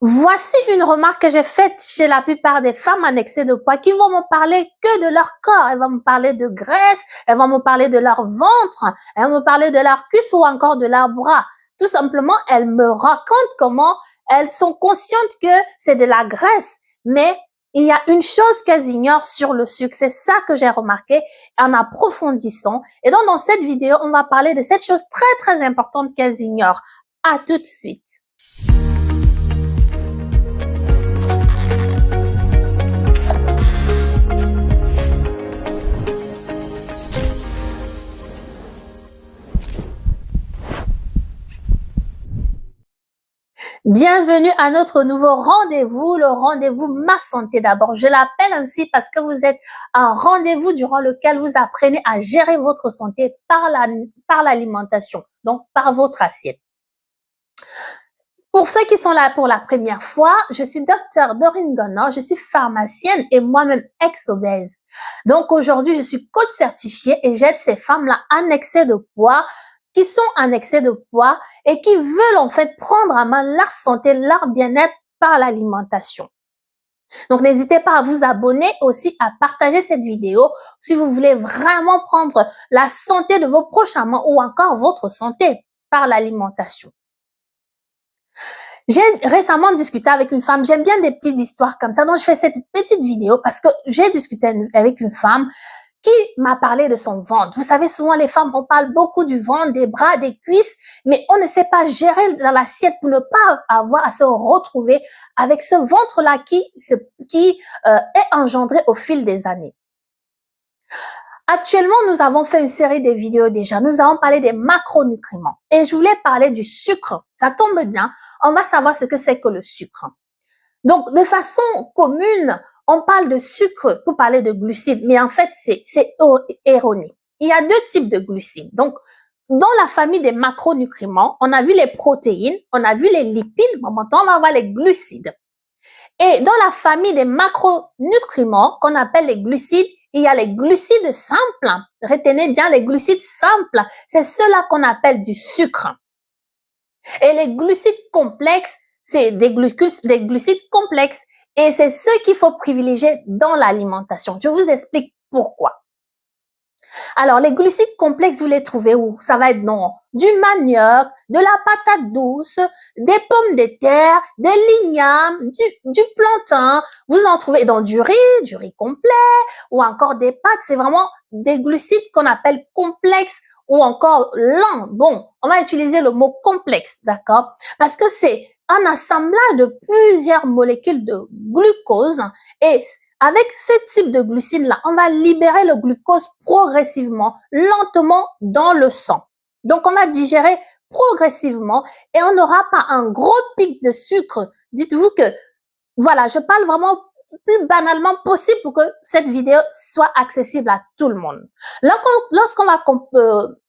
Voici une remarque que j'ai faite chez la plupart des femmes en excès de poids qui vont me parler que de leur corps. Elles vont me parler de graisse, elles vont me parler de leur ventre, elles vont me parler de leur cuisse ou encore de leurs bras. Tout simplement, elles me racontent comment elles sont conscientes que c'est de la graisse, mais il y a une chose qu'elles ignorent sur le sucre. C'est ça que j'ai remarqué en approfondissant. Et donc, dans cette vidéo, on va parler de cette chose très, très importante qu'elles ignorent. À tout de suite. Bienvenue à notre nouveau rendez-vous, le rendez-vous Ma Santé d'abord. Je l'appelle ainsi parce que vous êtes un rendez-vous durant lequel vous apprenez à gérer votre santé par l'alimentation, donc par votre assiette. Pour ceux qui sont là pour la première fois, je suis Dr Dorine Gonor, je suis pharmacienne et moi-même ex-obèse. Donc aujourd'hui, je suis coach certifiée et j'aide ces femmes-là en excès de poids, qui sont en excès de poids et qui veulent en fait prendre en main leur santé, leur bien-être par l'alimentation. Donc n'hésitez pas à vous abonner, aussi à partager cette vidéo si vous voulez vraiment prendre la santé de vos proches amants ou encore votre santé par l'alimentation. J'ai récemment discuté avec une femme, j'aime bien des petites histoires comme ça, donc je fais cette petite vidéo parce que j'ai discuté avec une femme qui m'a parlé de son ventre. Vous savez, souvent les femmes, on parle beaucoup du ventre, des bras, des cuisses, mais on ne sait pas gérer dans l'assiette pour ne pas avoir à se retrouver avec ce ventre-là qui est engendré au fil des années. Actuellement, nous avons fait une série de vidéos déjà. Nous avons parlé des macronutriments et je voulais parler du sucre. Ça tombe bien, on va savoir ce que c'est que le sucre. Donc, de façon commune, on parle de sucre pour parler de glucides, mais en fait, c'est erroné. Il y a deux types de glucides. Donc, dans la famille des macronutriments, on a vu les protéines, on a vu les lipides, maintenant on va voir les glucides. Et dans la famille des macronutriments, qu'on appelle les glucides, il y a les glucides simples. Retenez bien les glucides simples. C'est ceux-là qu'on appelle du sucre. Et les glucides complexes, c'est des glucides complexes. Et c'est ceux qu'il faut privilégier dans l'alimentation. Je vous explique pourquoi. Alors, les glucides complexes, vous les trouvez où? Ça va être dans du manioc, de la patate douce, des pommes de terre, des lignames, du plantain. Vous en trouvez dans du riz complet, ou encore des pâtes. C'est vraiment des glucides qu'on appelle complexes ou encore lents. Bon, on va utiliser le mot complexe, d'accord? Parce que c'est un assemblage de plusieurs molécules de glucose et avec ce type de glucides-là, on va libérer le glucose progressivement, lentement dans le sang. Donc, on va digérer progressivement et on n'aura pas un gros pic de sucre. Dites-vous que, voilà, je parle vraiment plus banalement possible pour que cette vidéo soit accessible à tout le monde. Lorsqu'on va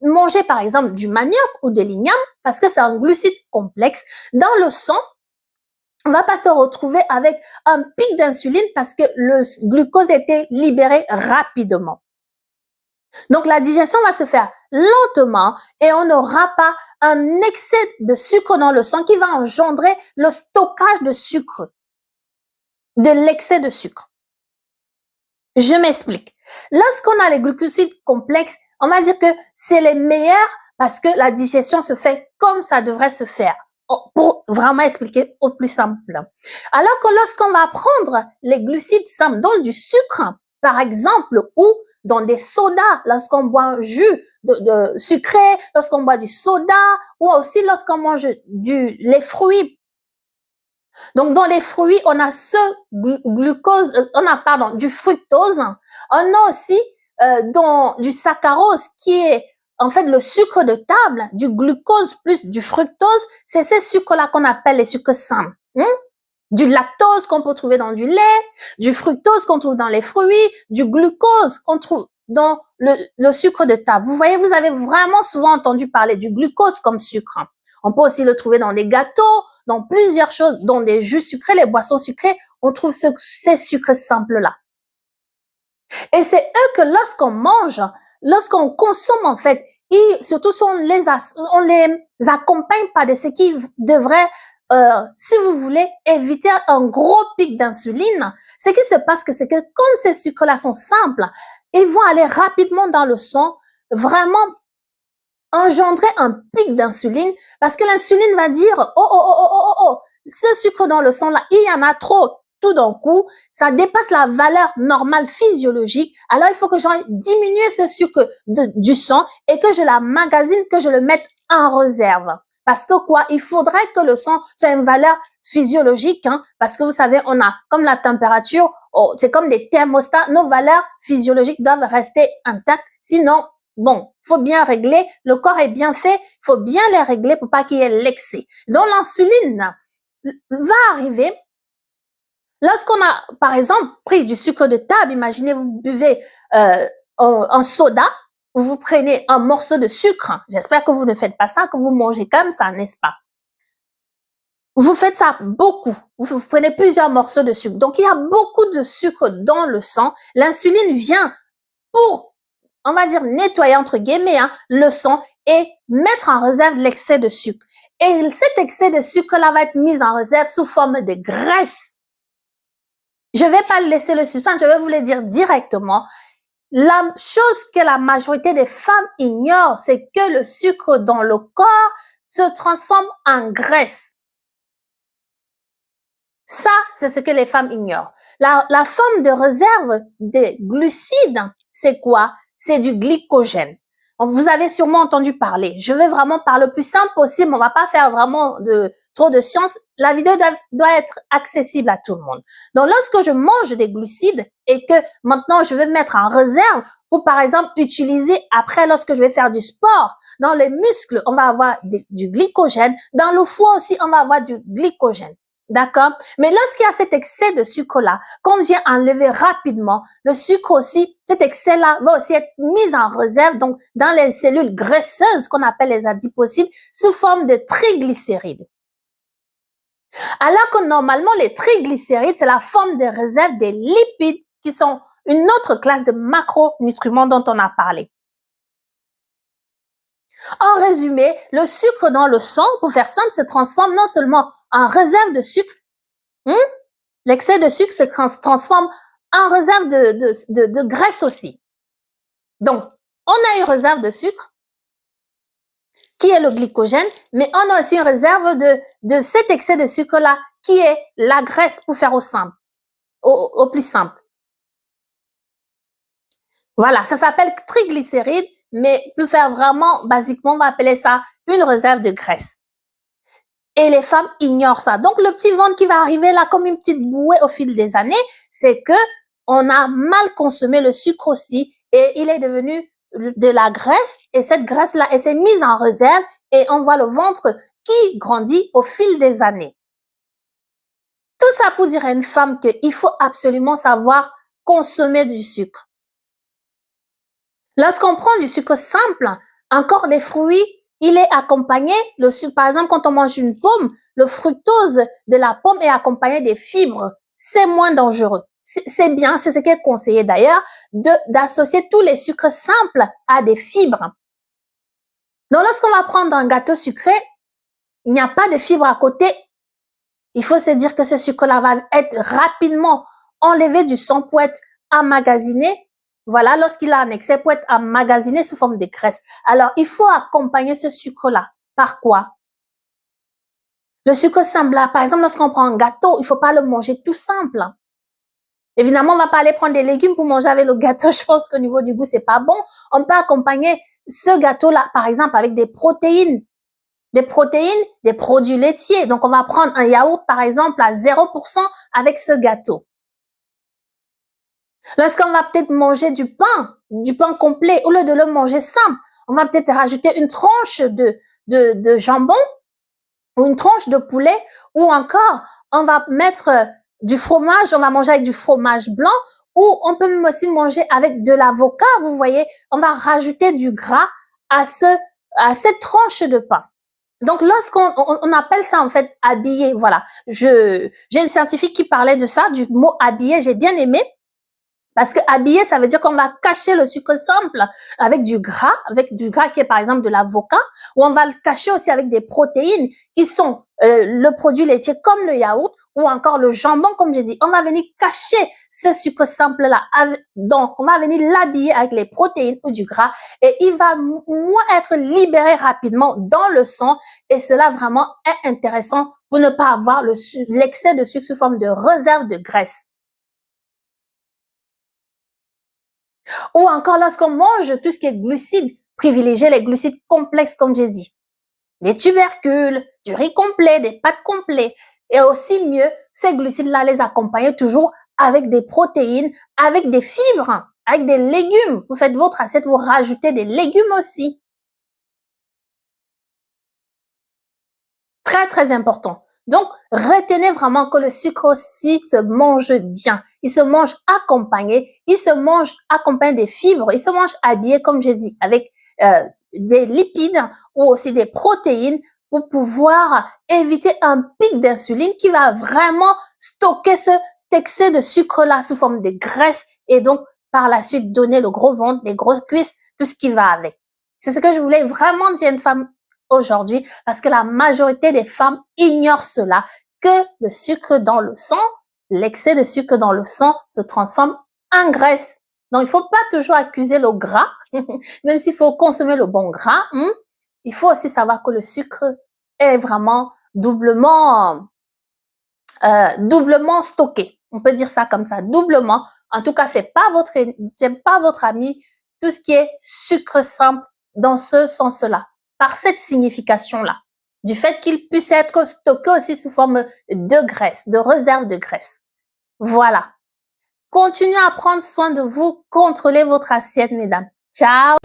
manger, par exemple, du manioc ou de l'igname, parce que c'est un glucide complexe, dans le sang, on va pas se retrouver avec un pic d'insuline parce que le glucose a été libéré rapidement. Donc, la digestion va se faire lentement et on n'aura pas un excès de sucre dans le sang qui va engendrer le stockage de sucre, de l'excès de sucre. Je m'explique. Lorsqu'on a les glucosides complexes, on va dire que c'est les meilleurs parce que la digestion se fait comme ça devrait se faire. Pour vraiment expliquer au plus simple. Alors que lorsqu'on va prendre les glucides simples dans du sucre, par exemple, ou dans des sodas, lorsqu'on boit un jus de sucré, lorsqu'on boit du soda, ou aussi lorsqu'on mange les fruits. Donc, dans les fruits, on a ce glucose, du fructose. On a aussi dans du saccharose qui est en fait le sucre de table, du glucose plus du fructose. C'est ces sucres-là qu'on appelle les sucres simples. Du lactose qu'on peut trouver dans du lait, du fructose qu'on trouve dans les fruits, du glucose qu'on trouve dans le sucre de table. Vous voyez, vous avez vraiment souvent entendu parler du glucose comme sucre. On peut aussi le trouver dans les gâteaux, dans plusieurs choses, dans des jus sucrés, les boissons sucrées, on trouve ces sucres simples-là. Et c'est eux que lorsqu'on mange, lorsqu'on consomme en fait, et surtout si on les accompagne par de ce qui devrait si vous voulez éviter un gros pic d'insuline, ce qui se passe, c'est que comme ces sucres-là sont simples, ils vont aller rapidement dans le sang, vraiment engendrer un pic d'insuline, parce que l'insuline va dire, ce sucre dans le sang là, il y en a trop. Tout d'un coup, ça dépasse la valeur normale physiologique. Alors, il faut que j'aille diminuer ce sucre du sang et que je la magasine, que je le mette en réserve. Parce que quoi? Il faudrait que le sang soit une valeur physiologique, hein, parce que vous savez, on a comme la température, c'est comme des thermostats, nos valeurs physiologiques doivent rester intactes, sinon, bon, faut bien régler, le corps est bien fait, faut bien les régler pour pas qu'il y ait l'excès. Donc, l'insuline va arriver lorsqu'on a, par exemple, pris du sucre de table. Imaginez, vous buvez un soda, vous prenez un morceau de sucre. J'espère que vous ne faites pas ça, que vous mangez comme ça, n'est-ce pas? Vous faites ça beaucoup. Vous prenez plusieurs morceaux de sucre. Donc, il y a beaucoup de sucre dans le sang. L'insuline vient pour, on va dire, nettoyer, entre guillemets, hein, le sang et mettre en réserve l'excès de sucre. Et cet excès de sucre-là va être mis en réserve sous forme de graisse. Je vais pas laisser le suspense, je vais vous le dire directement. La chose que la majorité des femmes ignorent, c'est que le sucre dans le corps se transforme en graisse. Ça, c'est ce que les femmes ignorent. La forme de réserve des glucides, c'est quoi? C'est du glycogène. Vous avez sûrement entendu parler. Je vais vraiment parler le plus simple possible. On va pas faire vraiment trop de science. La vidéo doit être accessible à tout le monde. Donc, lorsque je mange des glucides et que maintenant je vais mettre en réserve pour, par exemple, utiliser après lorsque je vais faire du sport, dans les muscles, on va avoir du glycogène. Dans le foie aussi, on va avoir du glycogène. D'accord? Mais lorsqu'il y a cet excès de sucre-là, qu'on vient enlever rapidement, le sucre aussi, cet excès-là va aussi être mis en réserve, donc dans les cellules graisseuses qu'on appelle les adipocytes, sous forme de triglycérides. Alors que normalement, les triglycérides, c'est la forme de réserve des lipides qui sont une autre classe de macronutriments dont on a parlé. En résumé, le sucre dans le sang, pour faire simple, se transforme non seulement en réserve de sucre, l'excès de sucre se transforme en réserve de graisse aussi. Donc, on a une réserve de sucre, qui est le glycogène, mais on a aussi une réserve de cet excès de sucre-là, qui est la graisse, pour faire au simple, au plus simple. Voilà, ça s'appelle triglycérides, mais pour faire vraiment, basiquement, on va appeler ça une réserve de graisse. Et les femmes ignorent ça. Donc, le petit ventre qui va arriver là comme une petite bouée au fil des années, c'est que on a mal consommé le sucre aussi et il est devenu de la graisse et cette graisse-là, elle s'est mise en réserve et on voit le ventre qui grandit au fil des années. Tout ça pour dire à une femme qu'il faut absolument savoir consommer du sucre. Lorsqu'on prend du sucre simple, encore des fruits, il est accompagné, le sucre, par exemple, quand on mange une pomme, le fructose de la pomme est accompagné des fibres. C'est moins dangereux. C'est bien, c'est ce qui est conseillé d'ailleurs, d'associer tous les sucres simples à des fibres. Donc, lorsqu'on va prendre un gâteau sucré, il n'y a pas de fibres à côté. Il faut se dire que ce sucre-là va être rapidement enlevé du sang pour être emmagasiné. Voilà, lorsqu'il a un excès, pour être emmagasiné sous forme de graisse. Alors, il faut accompagner ce sucre-là. Par quoi? Le sucre simple, là, par exemple, lorsqu'on prend un gâteau, il faut pas le manger tout simple. Évidemment, on va pas aller prendre des légumes pour manger avec le gâteau. Je pense qu'au niveau du goût, c'est pas bon. On peut accompagner ce gâteau-là, par exemple, avec des protéines. Des protéines, des produits laitiers. Donc, on va prendre un yaourt, par exemple, à 0% avec ce gâteau. Lorsqu'on va peut-être manger du pain complet, au lieu de le manger simple, on va peut-être rajouter une tranche de jambon ou une tranche de poulet ou encore on va mettre du fromage, on va manger avec du fromage blanc ou on peut même aussi manger avec de l'avocat, vous voyez, on va rajouter du gras à cette tranche de pain. Donc, lorsqu'on appelle ça, en fait, habillé, voilà. J'ai une scientifique qui parlait de ça, du mot habillé, j'ai bien aimé. Parce que habillé, ça veut dire qu'on va cacher le sucre simple avec du gras qui est par exemple de l'avocat, ou on va le cacher aussi avec des protéines qui sont le produit laitier comme le yaourt ou encore le jambon, comme j'ai dit. On va venir cacher ce sucre simple-là. Donc, on va venir l'habiller avec les protéines ou du gras et il va moins être libéré rapidement dans le sang et cela vraiment est intéressant pour ne pas avoir l'excès de sucre sous forme de réserve de graisse. Ou encore lorsqu'on mange tout ce qui est glucides, privilégier les glucides complexes comme j'ai dit. Les tubercules, du riz complet, des pâtes complets. Et aussi mieux, ces glucides-là, les accompagner toujours avec des protéines, avec des fibres, avec des légumes. Vous faites votre assiette, vous rajoutez des légumes aussi. Très, très important. Donc, retenez vraiment que le sucre aussi se mange bien. Il se mange accompagné, il se mange accompagné des fibres, il se mange habillé, comme j'ai dit, avec des lipides ou aussi des protéines pour pouvoir éviter un pic d'insuline qui va vraiment stocker cet excès de sucre-là sous forme de graisse et donc par la suite donner le gros ventre, les grosses cuisses, tout ce qui va avec. C'est ce que je voulais vraiment dire à une femme aujourd'hui parce que la majorité des femmes ignorent cela, que le sucre dans le sang, l'excès de sucre dans le sang se transforme en graisse. Donc, il faut pas toujours accuser le gras, même s'il faut consommer le bon gras. Il faut aussi savoir que le sucre est vraiment doublement stocké. On peut dire ça comme ça, doublement. En tout cas, c'est pas votre ami. Tout ce qui est sucre simple dans ce sens-là, par cette signification-là, du fait qu'il puisse être stocké aussi sous forme de graisse, de réserve de graisse. Voilà. Continuez à prendre soin de vous, contrôlez votre assiette, mesdames. Ciao!